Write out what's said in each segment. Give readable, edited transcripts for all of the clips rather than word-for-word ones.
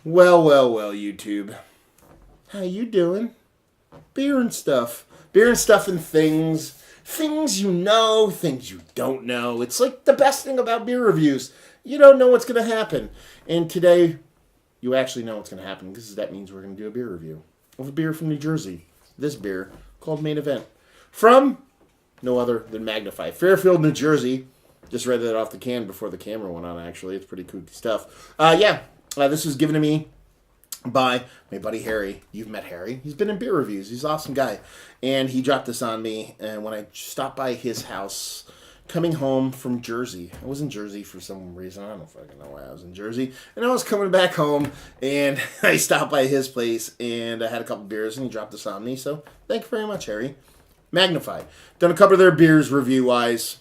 Well, YouTube. How you doing? Beer and stuff. Beer and stuff and things. Things you know, things you don't know. It's like the best thing about beer reviews. You don't know what's going to happen. And today, you actually know what's going to happen because that means we're going to do a beer review of a beer from New Jersey. This beer called Maine Event. From no other than Magnify. Fairfield, New Jersey. Just read that off the can before the camera went on, actually. It's pretty kooky stuff. This was given to me by my buddy Harry. You've met Harry. He's been in beer reviews. He's an awesome guy. And he dropped this on me. And when I stopped by his house, coming home from Jersey, I was in Jersey for some reason. I don't fucking know why I was in Jersey. And I was coming back home, and I stopped by his place, and I had a couple beers, and he dropped this on me. So thank you very much, Harry. Magnify. Done a couple of their beers review-wise.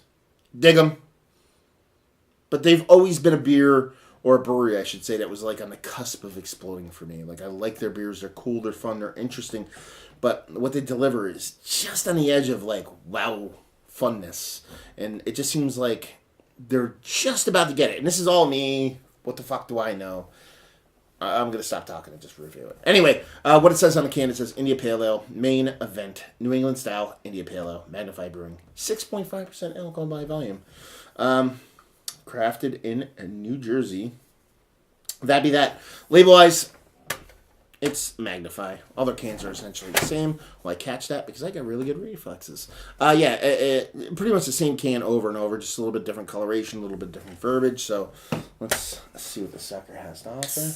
Dig them. But they've always been a beer, or a brewery, I should say, that was like on the cusp of exploding for me. Like, I like their beers. They're cool. They're fun. They're interesting. But what they deliver is just on the edge of, like, wow, funness. And it just seems like they're just about to get it. And this is all me. What the fuck do I know? I'm going to stop talking and just review it. Anyway, what it says on the can, it says India Pale Ale, Maine Event, New England Style, India Pale Ale, Magnify Brewing, 6.5% alcohol by volume. Crafted in New Jersey. That be that. Label-wise, it's Magnify. All their cans are essentially the same. Well, I catch that because I got really good reflexes. Pretty much the same can over and over, just a little bit different coloration, a little bit different verbiage. So let's see what the sucker has to offer.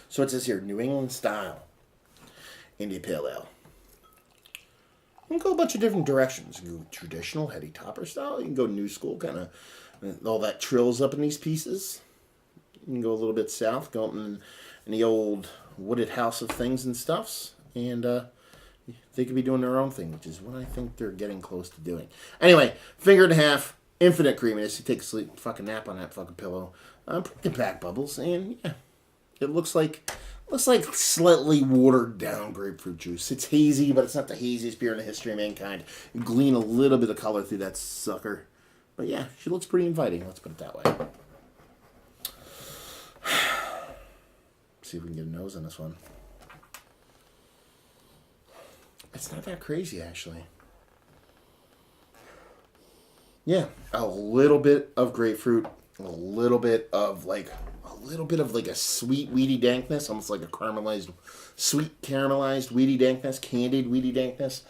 So it says here, New England Style, India Pale Ale. You can go a bunch of different directions. You can go traditional, heady topper style. You can go new school, kind of all that trills up in these pieces. You can go a little bit south, go up in the old wooded house of things and stuffs. And they could be doing their own thing, which is what I think they're getting close to doing. Anyway, finger and a half, infinite creaminess. You take a fucking nap on that fucking pillow. Pretty compact bubbles. And yeah, it looks like slightly watered down grapefruit juice. It's hazy, but it's not the haziest beer in the history of mankind. You glean a little bit of color through that sucker. But yeah, she looks pretty inviting. Let's put it that way. See if we can get a nose on this one. It's not that crazy, actually. Yeah, a little bit of grapefruit, a little bit of a sweet weedy dankness, almost like a sweet caramelized weedy dankness, candied weedy dankness.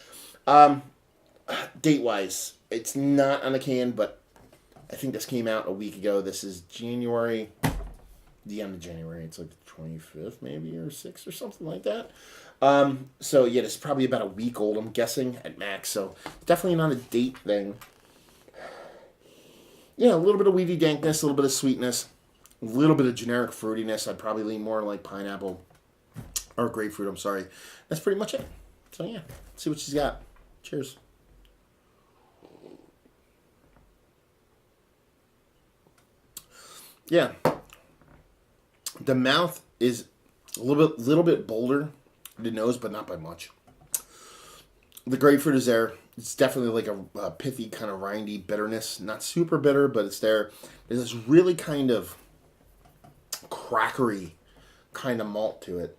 Date-wise, it's not on the can, but I think this came out a week ago. This is January, the end of January. It's like the 25th maybe, or 6th or something like that. So yeah, this is probably about a week old, I'm guessing, at max. So definitely not a date thing. Yeah, a little bit of weedy dankness, a little bit of sweetness. A little bit of generic fruitiness. I'd probably lean more like pineapple or grapefruit. I'm sorry. That's pretty much it. So yeah, let's see what she's got. Cheers. Yeah, the mouth is a little bit bolder. The nose, but not by much. The grapefruit is there. It's definitely like a pithy kind of rindy bitterness. Not super bitter, but it's there. There's this really kind of crackery kind of malt to it.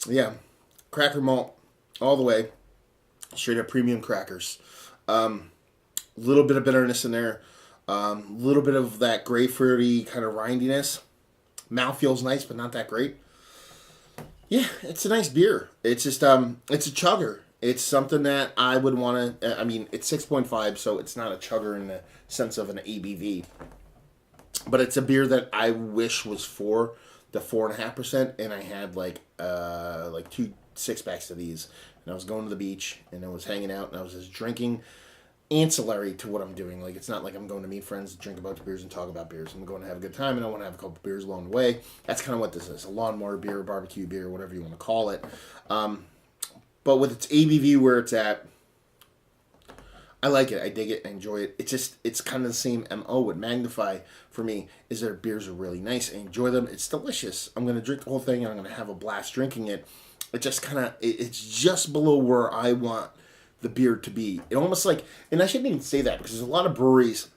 Yeah, cracker malt all the way. Straight up premium crackers. Little bit of bitterness in there. Little bit of that grapefruity kind of rindiness. Mouth feels nice, but not that great. Yeah, it's a nice beer. It's just it's a chugger. It's something that I would want to... I mean, it's 6.5, so it's not a chugger in the sense of an ABV. But it's a beer that I wish was for the 4.5%, and I had like 2 6-packs of these. And I was going to the beach, and I was hanging out, and I was just drinking ancillary to what I'm doing. Like, it's not like I'm going to meet friends, drink a bunch of beers, and talk about beers. I'm going to have a good time, and I want to have a couple beers along the way. That's kind of what this is. A lawnmower beer, barbecue beer, whatever you want to call it. But with its ABV where it's at, I like it. I dig it. I enjoy it. It's kind of the same MO with Magnify for me, is their beers are really nice. I enjoy them. It's delicious. I'm going to drink the whole thing, and I'm going to have a blast drinking it. It's just below where I want the beer to be. It almost like, and I shouldn't even say that because there's a lot of breweries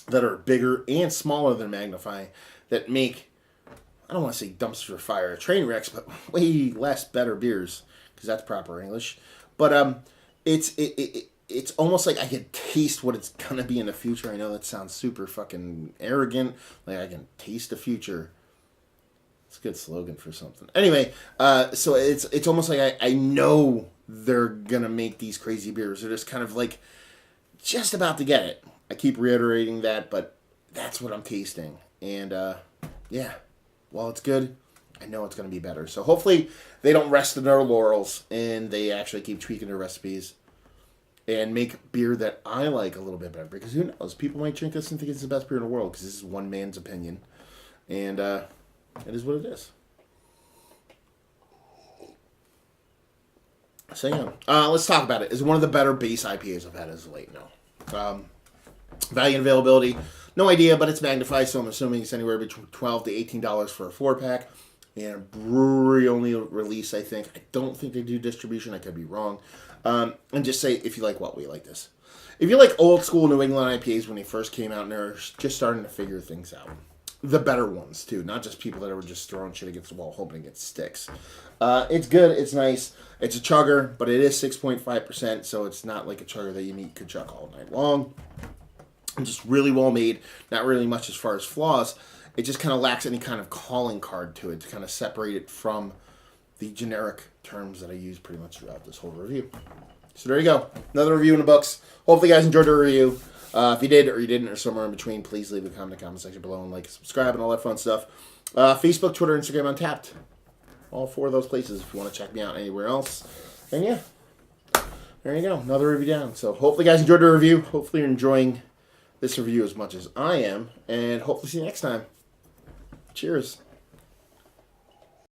that are bigger and smaller than Magnify that make, I don't want to say dumpster fire train wrecks, but way less better beers, because that's proper English. But it's almost like I can taste what it's gonna be in the future. I know that sounds super fucking arrogant. Like I can taste the future. It's a good slogan for something. Anyway, so it's almost like I know they're gonna make these crazy beers. They're just kind of like just about to get it. I keep reiterating that, but that's what I'm tasting. And yeah, while it's good, I know it's going to be better. So hopefully they don't rest in their laurels and they actually keep tweaking their recipes and make beer that I like a little bit better. Because who knows? People might drink this and think it's the best beer in the world because this is one man's opinion. And it is what it is. So yeah, let's talk about it. It's one of the better base IPAs I've had as of late now. Value and availability, no idea, but it's Magnify, so I'm assuming it's anywhere between $12 to $18 for a 4-pack. And brewery only release, I think. I don't think they do distribution. I could be wrong. And just say if you like what we like this. If you like old school New England IPAs when they first came out and they're just starting to figure things out. The better ones, too. Not just people that were just throwing shit against the wall hoping it sticks. It's good. It's nice. It's a chugger, but it is 6.5%, so it's not like a chugger that you could chug all night long. And just really well made. Not really much as far as flaws. It just kind of lacks any kind of calling card to it to kind of separate it from the generic terms that I use pretty much throughout this whole review. So there you go. Another review in the books. Hopefully you guys enjoyed the review. If you did or you didn't or somewhere in between, please leave a comment in the comment section below and like and subscribe and all that fun stuff. Facebook, Twitter, Instagram, Untapped. All 4 of those places if you want to check me out anywhere else. And yeah, there you go. Another review down. So hopefully you guys enjoyed the review. Hopefully you're enjoying this review as much as I am. And hopefully see you next time. Cheers.